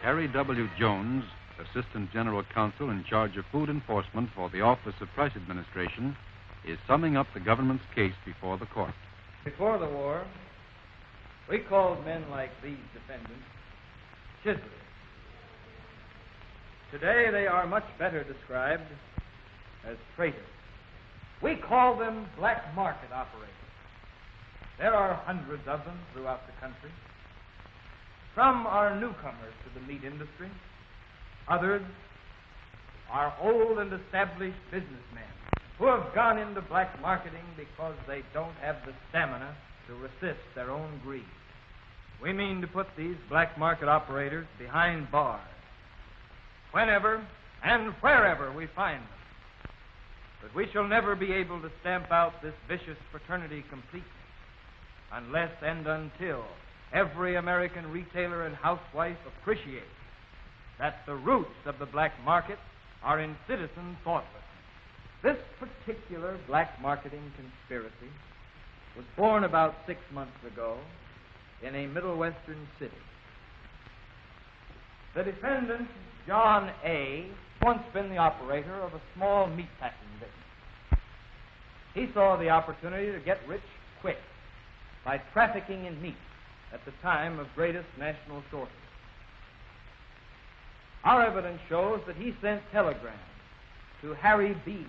Harry W. Jones, Assistant General Counsel in charge of food enforcement for the Office of Price Administration, is summing up the government's case before the court. Before the war, we called men like these defendants chiselers. Today they are much better described as traitors. We call them black market operators. There are hundreds of them throughout the country. Some are newcomers to the meat industry. Others are old and established businessmen who have gone into black marketing because they don't have the stamina to resist their own greed. We mean to put these black market operators behind bars whenever and wherever we find them. But we shall never be able to stamp out this vicious fraternity completely unless and until every American retailer and housewife appreciates that the roots of the black market are in citizen thoughtlessness. This particular black marketing conspiracy was born about 6 months ago in a Middle Western city. The defendant, John A., once been the operator of a small meatpacking business. He saw the opportunity to get rich quick by trafficking in meat at the time of greatest national shortage. Our evidence shows that he sent telegrams to Harry B.,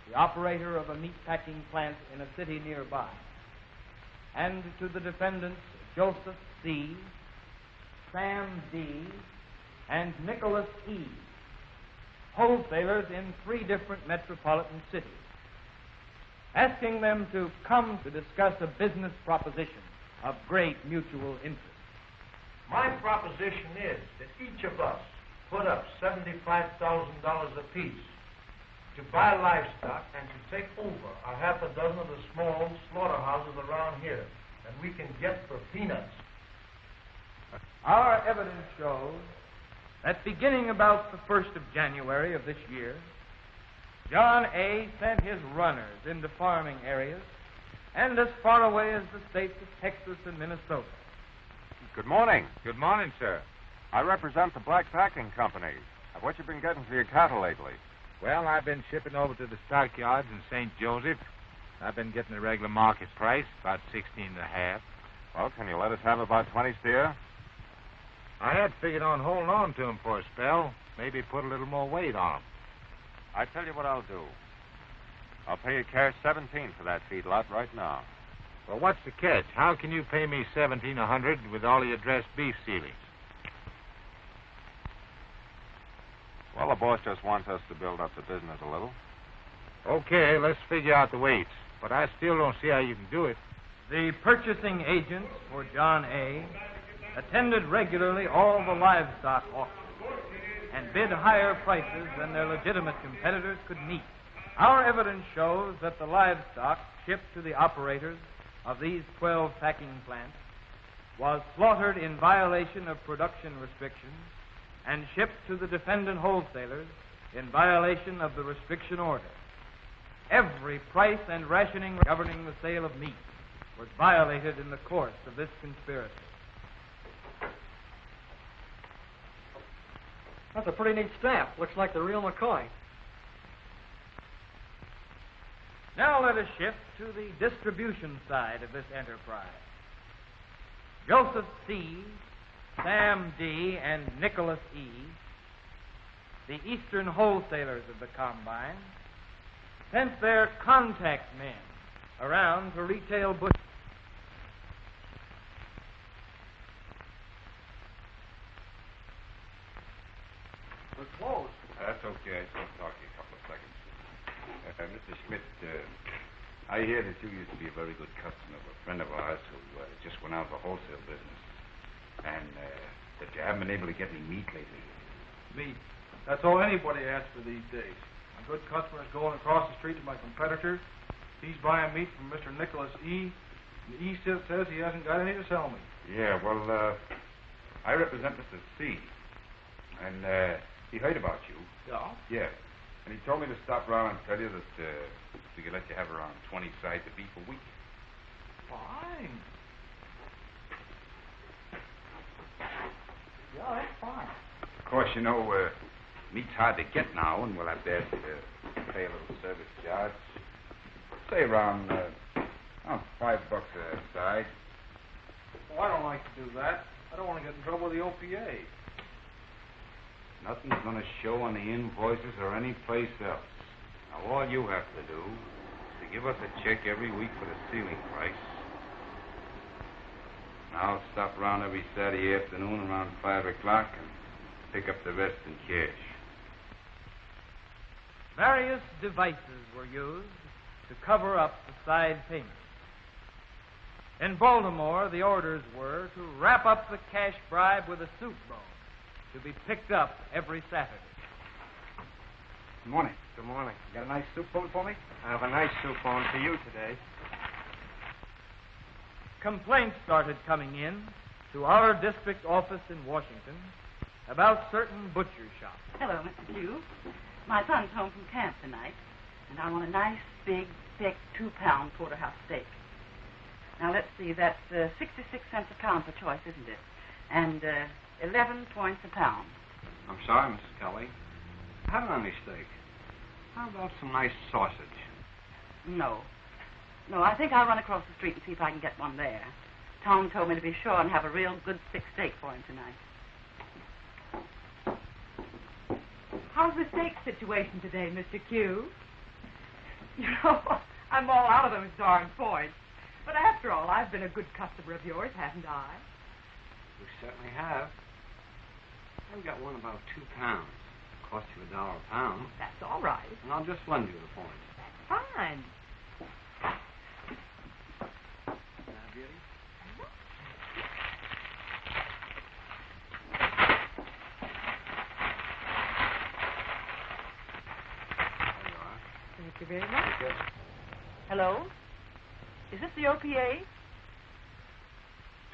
the operator of a meatpacking plant in a city nearby, and to the defendants Joseph C., Sam D., and Nicholas E., wholesalers in 3 different metropolitan cities, asking them to come to discuss a business proposition of great mutual interest. My proposition is that each of us put up $75,000 apiece to buy livestock and to take over a half a dozen of the small slaughterhouses around here that we can get for peanuts. Our evidence shows that beginning about the 1st of January of this year, John A. sent his runners into farming areas and as far away as the states of Texas and Minnesota. Good morning. Good morning, sir. I represent the Black Packing Company. What you been getting for your cattle lately? Well, I've been shipping over to the stockyards in St. Joseph. I've been getting the regular market price, about 16.5. Well, can you let us have about 20 steer? I had figured on holding on to them for a spell, maybe put a little more weight on them. I tell you what I'll do. I'll pay you cash 17 for that feedlot right now. Well, what's the catch? How can you pay me $1,700 with all your dressed beef ceilings? Well, the boss just wants us to build up the business a little. Okay, let's figure out the weights. But I still don't see how you can do it. The purchasing agents for John A. attended regularly all the livestock auctions and bid higher prices than their legitimate competitors could meet. Our evidence shows that the livestock shipped to the operators of these 12 packing plants was slaughtered in violation of production restrictions and shipped to the defendant wholesalers in violation of the restriction order. Every price and rationing governing the sale of meat was violated in the course of this conspiracy. That's a pretty neat stamp. Looks like the real McCoy. Now let us shift to the distribution side of this enterprise. Joseph C., Sam D., and Nicholas E., the eastern wholesalers of the combine, sent their contact men around to retail butchers. We're closed. That's okay. I just talk to you a couple of seconds. Mr. Schmidt, I hear that you used to be a very good customer of a friend of ours who just went out of the wholesale business. And that you haven't been able to get any meat lately. Meat? That's all anybody asks for these days. A good customer is going across the street to my competitor. He's buying meat from Mr. Nicholas E. And E still says he hasn't got any to sell me. Yeah, well, I represent Mr. C. And he heard about you. Yeah? Yeah. And he told me to stop around and tell you that we could let you have around 20 sides of beef a week. Fine. Yeah, that's fine. course, you know, meat's hard to get now, and we'll have to ask you to pay a little service charge. Say around $5 a side. Well, I don't like to do that. I don't want to get in trouble with the OPA. Nothing's going to show on the invoices or any place else. Now, all you have to do is to give us a check every week for the ceiling price. And I'll stop around every Saturday afternoon around 5 o'clock and pick up the rest in cash. Various devices were used to cover up the side payments. In Baltimore, the orders were to wrap up the cash bribe with a soup bone to be picked up every Saturday. Good morning. Good morning. You got a nice soup bone for me? I have a nice soup bone for you today. Complaints started coming in to our district office in Washington about certain butcher shops. Hello, Mr. Q. My son's home from camp tonight, and I want a nice, big, thick, 2-pound porterhouse steak. Now, let's see, that's 66 cents a pound for choice, isn't it? And 11 points a pound. I'm sorry, Mrs. Kelly. I haven't any steak. How about some nice sausage? No, I think I'll run across the street and see if I can get one there. Tom told me to be sure and have a real good thick steak for him tonight. How's the steak situation today, Mr. Q? You know, I'm all out of those darn points. But after all, I've been a good customer of yours, haven't I? You certainly have. I've got one about 2 pounds. Cost you $1 a pound. That's all right. And I'll just lend you the points. Fine. Now, Beauty? There you are. Thank you very much. Take it. Hello? Is this the OPA?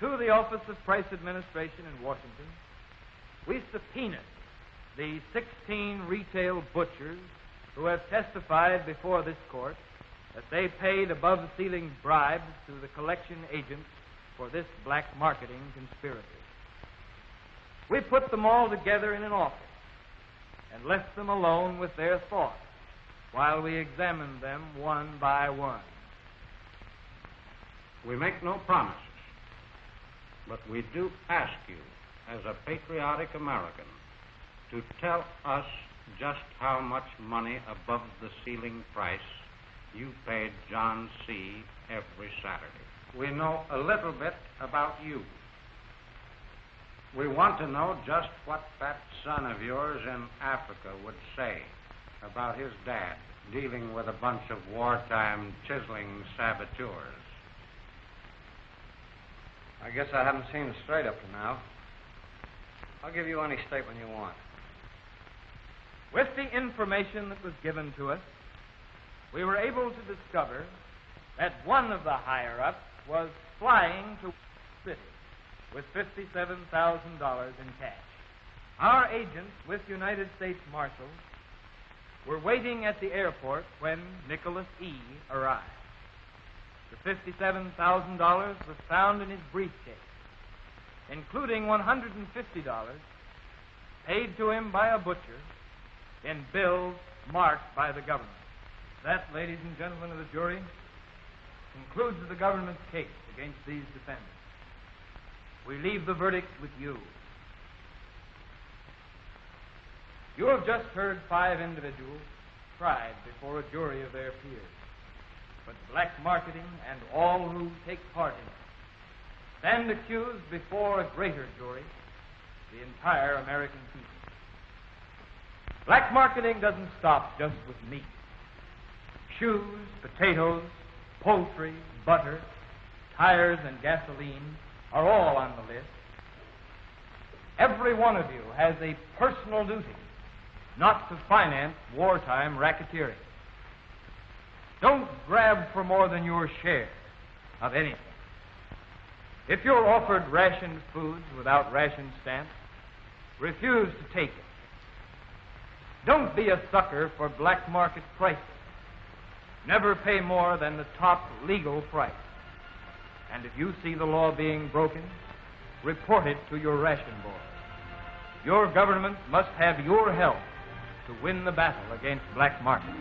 To the Office of Price Administration in Washington, we subpoenaed the 16 retail butchers who have testified before this court that they paid above-ceiling bribes to the collection agents for this black marketing conspiracy. We put them all together in an office and left them alone with their thoughts while we examined them one by one. We make no promises, but we do ask you, as a patriotic American, to tell us just how much money above the ceiling price you paid John C. every Saturday. We know a little bit about you. We want to know just what that son of yours in Africa would say about his dad dealing with a bunch of wartime chiseling saboteurs. I guess I haven't seen it straight up to now. I'll give you any statement you want. With the information that was given to us, we were able to discover that one of the higher-ups was flying to the city with $57,000 in cash. Our agents with United States Marshals were waiting at the airport when Nicholas E. arrived. The $57,000 was found in his briefcase, including $150 paid to him by a butcher in bills marked by the government. That, ladies and gentlemen of the jury, concludes the government's case against these defendants. We leave the verdict with you. You have just heard 5 individuals tried before a jury of their peers. But black marketing and all who take part in it stand accused before a greater jury, the entire American people. Black marketing doesn't stop just with meat. Shoes, potatoes, poultry, butter, tires, and gasoline are all on the list. Every one of you has a personal duty not to finance wartime racketeering. Don't grab for more than your share of anything. If you're offered rationed foods without ration stamps, refuse to take it. Don't be a sucker for black market prices. Never pay more than the top legal price. And if you see the law being broken, report it to your ration board. Your government must have your help to win the battle against black market.